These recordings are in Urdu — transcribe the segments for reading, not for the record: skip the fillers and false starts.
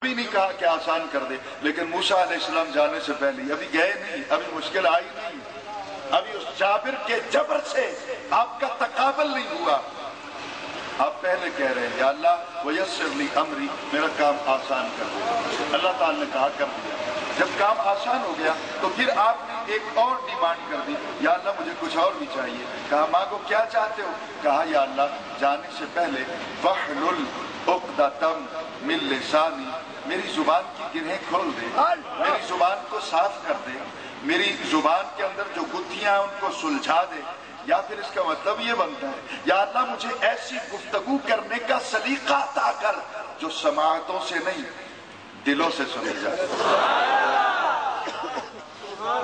بھی نہیں کہا کہ آسان کر دے، لیکن موسیٰ علیہ السلام جانے سے پہلے ابھی گئے نہیں، ابھی مشکل آئی نہیں، ابھی اس جابر کے جبر سے آپ کا تقابل نہیں ہوا، آپ پہلے کہہ رہے ہیں یا اللہ ویسر لی امری، میرا کام آسان کر دے۔ اللہ تعالیٰ نے کہا کر دیا۔ جب کام آسان ہو گیا تو پھر آپ نے ایک اور ڈیمانڈ کر دی، یا اللہ مجھے کچھ اور بھی چاہیے۔ کہا مانگو کیا چاہتے ہو؟ کہا یا اللہ جانے سے پہلے وَحْلُلْ عُقْدَةً مِّن لِّسَانِي، میری زبان کی گرہیں کھول دے، میری زبان کو صاف کر دے، میری زبان کے اندر جو گتھیاں ہیں ان کو سلجھا دے۔ یا پھر اس کا مطلب یہ بنتا ہے یا اللہ مجھے ایسی گفتگو کرنے کا سلیقہ عطا کر جو سماعتوں سے نہیں دلوں سے سنی جائے،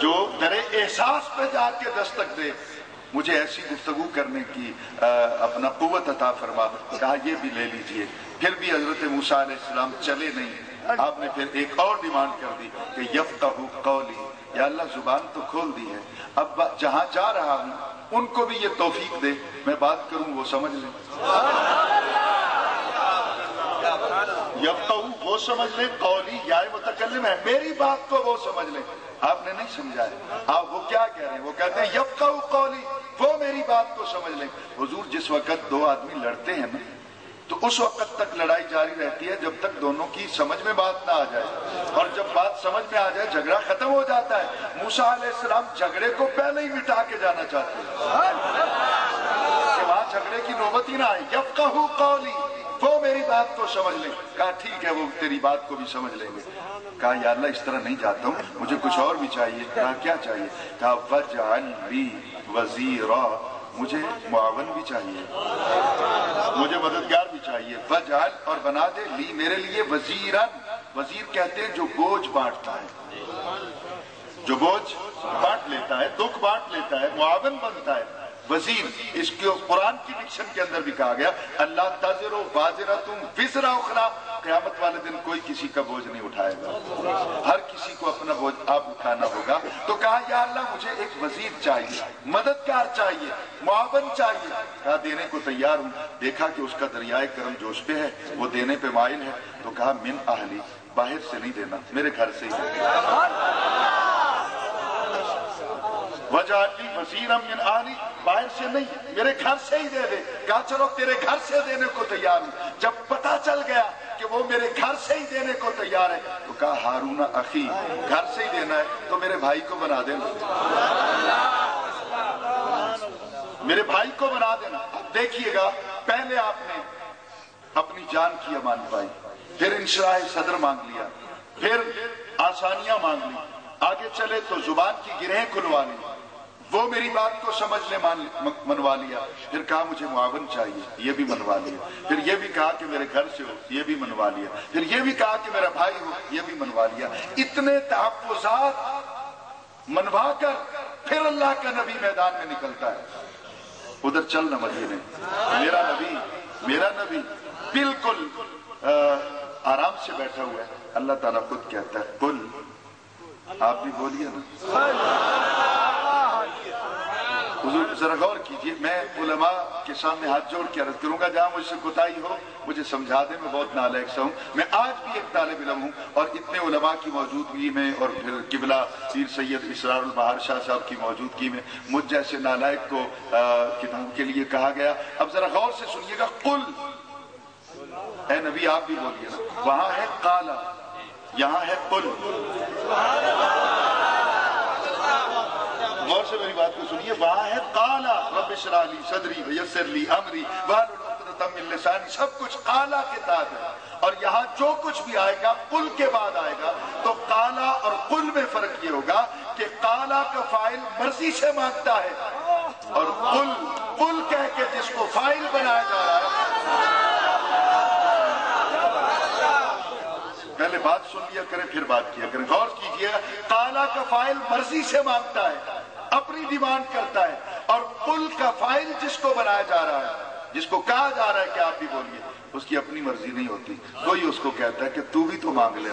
جو درے احساس پہ جا کے دستک دے، مجھے ایسی گفتگو کرنے کی اپنا قوت عطا فرما۔ کہا یہ بھی لے لیجئے۔ پھر بھی حضرت موسیٰ علیہ السلام چلے نہیں، آپ نے پھر ایک اور ڈیمانڈ کر دی کہ یفقہوا قولی، یا اللہ زبان تو کھول دی ہے، اب جہاں جا رہا ہوں ان کو بھی یہ توفیق دے، میں بات کروں وہ سمجھ لیں، یفقہوا وہ سمجھ لیں، قولی یا متکلم ہے میری بات کو وہ سمجھ لیں۔ آپ نے نہیں سمجھا ہے، آپ وہ کیا کہہ رہے ہیں؟ وہ کہتے ہیں یفقہوا قولی، وہ میری بات کو سمجھ لیں۔ حضور جس وقت دو آدمی لڑتے ہیں نا تو اس وقت تک لڑائی جاری رہتی ہے جب تک دونوں کی سمجھ میں بات نہ آ جائے، اور جب بات سمجھ میں آ جائے جھگڑا ختم ہو جاتا ہے۔ موسیٰ علیہ السلام جھگڑے کو پہلے ہی مٹا کے جانا چاہتے ہیں کہ وہاں جھگڑے کی نوبت ہی نہ آئے۔ یفقہوا قولی، وہ میری بات کو سمجھ لیں۔ کہا ٹھیک ہے وہ تیری بات کو بھی سمجھ لیں گے۔ کہا یا اللہ اس طرح نہیں جاتا ہوں، مجھے کچھ اور بھی چاہیے۔ کہا کیا چاہیے؟ کہا وَاجْعَلْ لِي وَزِيرًا، مجھے معاون بھی چاہیے، مجھے مددگار بھی چاہیے۔ وَاجْعَلْ اور بنا دے لی میرے لیے وزیراً، وزیر کہتے ہیں جو بوجھ بانٹتا ہے، جو بوجھ بانٹ لیتا ہے، دکھ بانٹ لیتا ہے، معاون بنتا ہے۔ وزیر اس کو قرآن کی ڈکشن کے اندر بھی کہا گیا اللہ تزر وازرۃ وزر اخری، قیامت والے دن کوئی کسی کا بوجھ نہیں اٹھائے گا، ہر کسی کو اپنا بوجھ آپ اٹھانا ہوگا۔ تو کہا یا اللہ مجھے ایک وزیر چاہیے، مددگار چاہیے، معاون چاہیے۔ کہا دینے کو تیار ہوں۔ دیکھا کہ اس کا دریائے کرم جوش پہ ہے، وہ دینے پہ مائل ہے، تو کہا من اہلی، باہر سے نہیں دینا، میرے گھر سے ہی دینا۔ وَاجْعَلْ لِي وَزِيرًا مِّنْ أَهْلِي، باہر سے نہیں میرے گھر سے ہی دے دے۔ کہا چلو تیرے گھر سے دینے کو تیار ہوں۔ جب پتہ چل گیا کہ وہ میرے گھر سے ہی دینے کو تیار ہے تو کہا ہارون اخی، گھر سے ہی دینا ہے تو میرے بھائی کو بنا دینا، میرے بھائی کو بنا دینا۔ اب دیکھیے گا پہلے آپ نے اپنی جان کی امان پائی، پھر انشراح صدر مانگ لیا، پھر آسانیاں مانگ لی، آگے چلے تو زبان کی گرہیں کھلوا لی، وہ میری بات کو سمجھ لے منوا لیا، پھر کہا مجھے معاون چاہیے، یہ بھی منوا لیا، پھر یہ بھی کہا کہ میرے گھر سے ہو، یہ بھی منوا لیا، پھر یہ بھی کہا کہ میرا بھائی ہو، یہ بھی منوا لیا۔ اتنے تحفظات منوا کر پھر اللہ کا نبی میدان میں نکلتا ہے۔ ادھر چل نہ مدینے، میرا نبی بالکل آرام سے بیٹھا ہوا ہے۔ اللہ تعالیٰ خود کہتا ہے قل، آپ بھی بولیے نا حضور، ذرا غور کیجئے۔ میں علماء کے سامنے ہاتھ جوڑ کے عرض کروں گا جہاں مجھ سے کوتاہی ہو مجھے سمجھا دیں، میں بہت نالائق سا ہوں، میں آج بھی ایک طالب علم ہوں، اور اتنے علماء کی موجودگی میں اور پھر قبلہ پیر سید اسرار البہار شاہ صاحب کی موجودگی میں مجھ جیسے نالائق کو کتاب کے لیے کہا گیا۔ اب ذرا غور سے سنیے گا، قل، اے نبی آپ بھی بولیے نا۔ وہاں ہے قالا، یہاں ہے قل۔ غور سے میری بات کو سنیے، وہاں ہے قالا رب اشرح لی صدری ویسر لی امری واحلل عقدۃ من لسانی، سب کچھ قالا کے تحت ہے، اور یہاں جو کچھ بھی آئے گا قل کے بعد آئے گا۔ تو قالا اور قل میں فرق یہ ہوگا کہ قالا کا فاعل مرضی سے مانگتا ہے، اور قل کہہ کے جس کو فاعل بنایا جا رہا ہے۔ پہلے بات سن لیا کریں پھر بات کیا کریں، غور کیجئے۔ قالا کا فاعل مرضی سے مانگتا ہے، اپنی ڈیمانڈ کرتا ہے، اور قل کا فاعل جس کو بنایا جا رہا ہے، جس کو کہا جا رہا ہے کہ آپ بھی بولیے، اس کی اپنی مرضی نہیں ہوتی، کوئی اس کو کہتا ہے کہ تو بھی تو مانگ لے،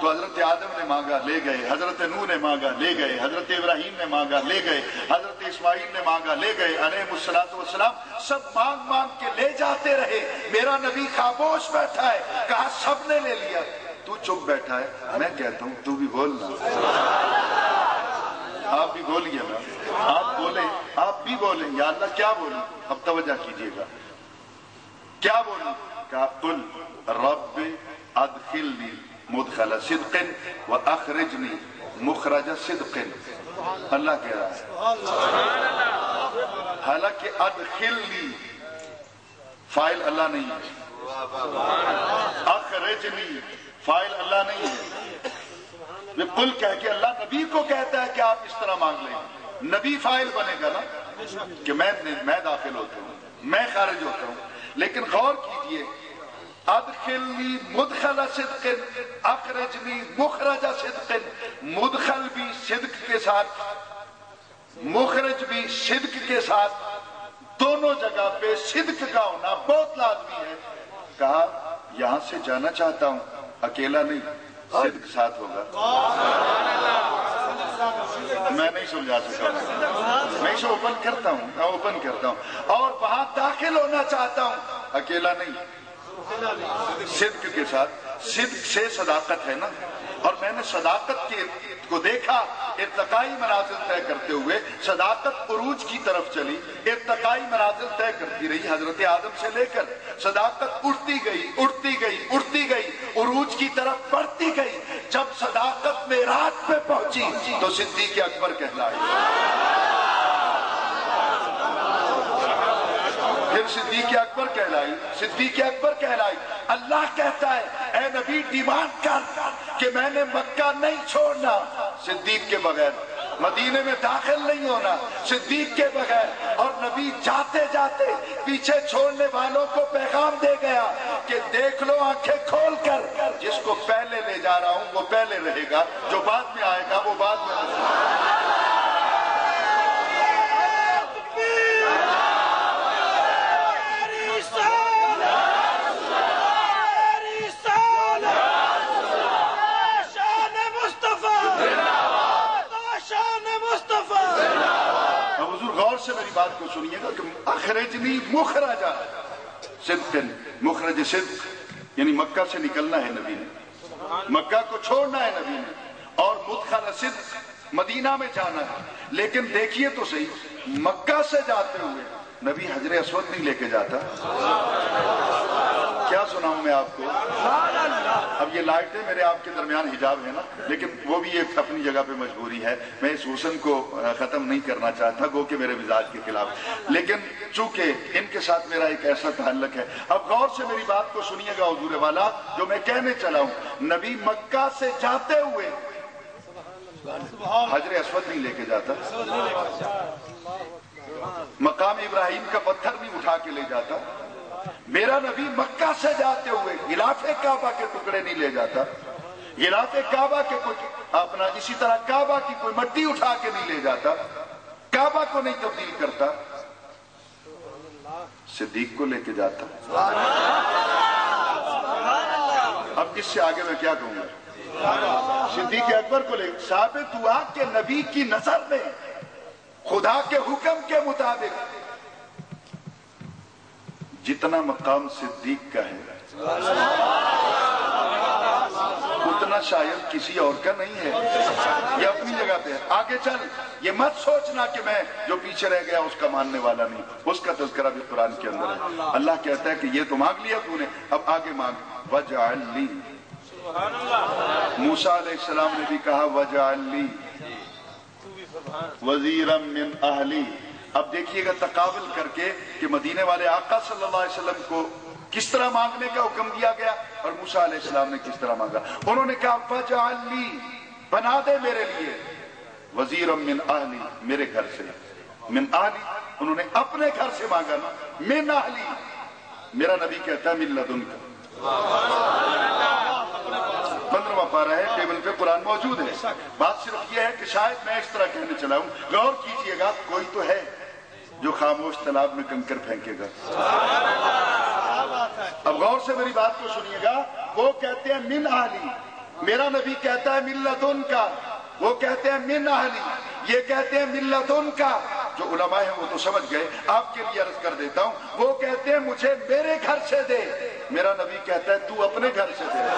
تو حضرت آدم نے مانگا لے گئے، حضرت نوح نے مانگا لے گئے، حضرت ابراہیم نے مانگا لے گئے، حضرت اسماعیل نے مانگا لے گئے، علیہ الصلوۃ والسلام سب مانگ مانگ کے لے جاتے رہے۔ میرا نبی خاموش بیٹھا ہے، کہا سب نے لے لیا، تو چپ بیٹھا ہے۔ میں کہتا ہوں تو بھی بولنا، آپ بھی بولیے نا، آپ بولیں، آپ بھی بولیں، یا اللہ کیا بولیں؟ اب توجہ کیجئے گا، کیا بولیں؟ کہا قل رب ادخلنی مدخل صدق واخرجنی مخرج صدق۔ اللہ کہہ رہا ہے، حالانکہ ادخلنی فاعل اللہ نہیں ہے، اخرجنی فاعل اللہ نہیں ہے۔ یہ قل کہہ کے اللہ نبی کو کہتا ہے کہ آپ اس طرح مانگ لیں، نبی فاعل بنے گا نا کہ میں داخل ہوتا ہوں، میں خارج ہوتا ہوں۔ لیکن غور کیجئے، ادخلنی مدخل صدق اخرجنی مخرج صدق، مدخل بھی صدق کے ساتھ، مخرج بھی صدق کے ساتھ، دونوں جگہ پہ صدق کا ہونا بہت لازمی ہے۔ کہا یہاں سے جانا چاہتا ہوں، اکیلا نہیں، صدق ساتھ ہوگا۔ میں نہیں سمجھا سکا، میں اسے اوپن کرتا ہوں، میں اوپن کرتا ہوں۔ اور وہاں داخل ہونا چاہتا ہوں، اکیلا نہیں، صدق کے ساتھ۔ صدق سے صداقت ہے نا، اور میں نے صداقت کو دیکھا ارتقائی منازل طے کرتے ہوئے۔ صداقت عروج کی طرف چلی، ارتقائی منازل طے کرتی رہی حضرت آدم سے لے کر۔ صداقت اٹھتی گئی، اٹھتی گئی، اٹھتی گئی، عروج کی طرف بڑھتی گئی۔ جب صداقت معراج پہ پہنچی تو صدیق اکبر کہلائی، پھر صدیق اکبر کہلائی، صدیق اکبر کہلائی۔ اللہ کہتا ہے اے نبی ڈیمانڈ کر کہ میں نے مکہ نہیں چھوڑنا صدیق کے بغیر، مدینے میں داخل نہیں ہونا صدیق کے بغیر۔ اور نبی جاتے جاتے پیچھے چھوڑنے والوں کو پیغام دے گیا کہ دیکھ لو آنکھیں کھول کر، جس کو پہلے لے جا رہا ہوں وہ پہلے رہے گا، جو بعد میں آئے گا وہ بعد میں رہے گا۔ سے میری بات کو سنیے گا کہ اخرجنی مخرج صدق، مخرج صدق یعنی مکہ سے نکلنا ہے نبی نے، مکہ کو چھوڑنا ہے نبی نے، اور مدخل صدق مدینہ میں جانا ہے۔ لیکن دیکھیے تو صحیح، مکہ سے جاتے ہوئے نبی حجر اسود نہیں لے کے جاتا۔ کیا سناؤں میں آپ کو؟ اب یہ لائٹیں میرے آپ کے درمیان حجاب ہے نا، لیکن وہ بھی ایک اپنی جگہ پہ مجبوری ہے۔ میں اس حسن کو ختم نہیں کرنا چاہتا، گو کہ میرے مزاج کے خلاف، لیکن چونکہ ان کے ساتھ میرا ایک ایسا تعلق ہے۔ اب غور سے میری بات کو سنیے گا حضور والا، جو میں کہنے چلا ہوں، نبی مکہ سے جاتے ہوئے حجر اسود نہیں لے کے جاتا، مقام ابراہیم کا پتھر نہیں اٹھا کے لے جاتا، میرا نبی مکہ سے جاتے ہوئے غلاف کعبہ کے ٹکڑے نہیں لے جاتا، غلاف کعبہ کے کچھ اپنا اسی طرح کعبہ کی کوئی مٹی اٹھا کے نہیں لے جاتا، کعبہ کو نہیں تبدیل کرتا، صدیق کو لے کے جاتا۔ اب اس سے آگے میں کیا کہوں گا؟ صدیق اکبر کو لے ثابت ہوا کہ نبی کی نظر میں خدا کے حکم کے مطابق جتنا مقام صدیق کا ہے اتنا شاید کسی اور کا نہیں ہے۔ یہ اپنی جگہ پہ ہے۔ آگے چل، یہ مت سوچنا کہ میں جو پیچھے رہ گیا اس کا ماننے والا نہیں، اس کا تذکرہ بھی قرآن کے اندر ہے۔ اللہ کہتا ہے کہ یہ تو مانگ لیا تو نے، اب آگے مانگ وَجْعَلْ لِي۔ موسیٰ علیہ السلام نے بھی کہا وَجْعَلْ لِي وَزِيرًا مِّنْ أَهْلِي۔ اب دیکھیے گا تقابل کر کے کہ مدینے والے آقا صلی اللہ علیہ وسلم کو کس طرح مانگنے کا حکم دیا گیا اور موسیٰ علیہ السلام نے کس طرح مانگا۔ انہوں نے کہا وَجْعَلْ لِي، بنا دے میرے لیے، وَزِيرًا مِّنْ أَهْلِي، میرے گھر سے، مِّنْ أَهْلِي انہوں نے اپنے گھر سے مانگا نا، مِّنْ أَهْلِي میرا نبی کہتا ہے مِن لَدُنْکَ۔ 15واں پارہ ہے، ٹیبل پہ قرآن موجود ہے۔ بات صرف یہ ہے کہ شاید میں اس طرح کہنے چلا ہوں، غور کیجئے گا، کوئی تو ہے جو خاموش تالاب میں کنکر پھینکے گا۔ اب غور سے میری بات کو سنیے گا، وہ کہتے ہیں من اہلی، میرا نبی کہتا ہے ملتن کا، وہ کہتے ہیں من اہلی، یہ کہتے ہیں ملتن کا۔ جو علماء ہیں وہ تو سمجھ گئے، آپ کے لیے عرض کر دیتا ہوں، وہ کہتے ہیں مجھے میرے گھر سے دے، میرا نبی کہتا ہے تو اپنے گھر سے دے۔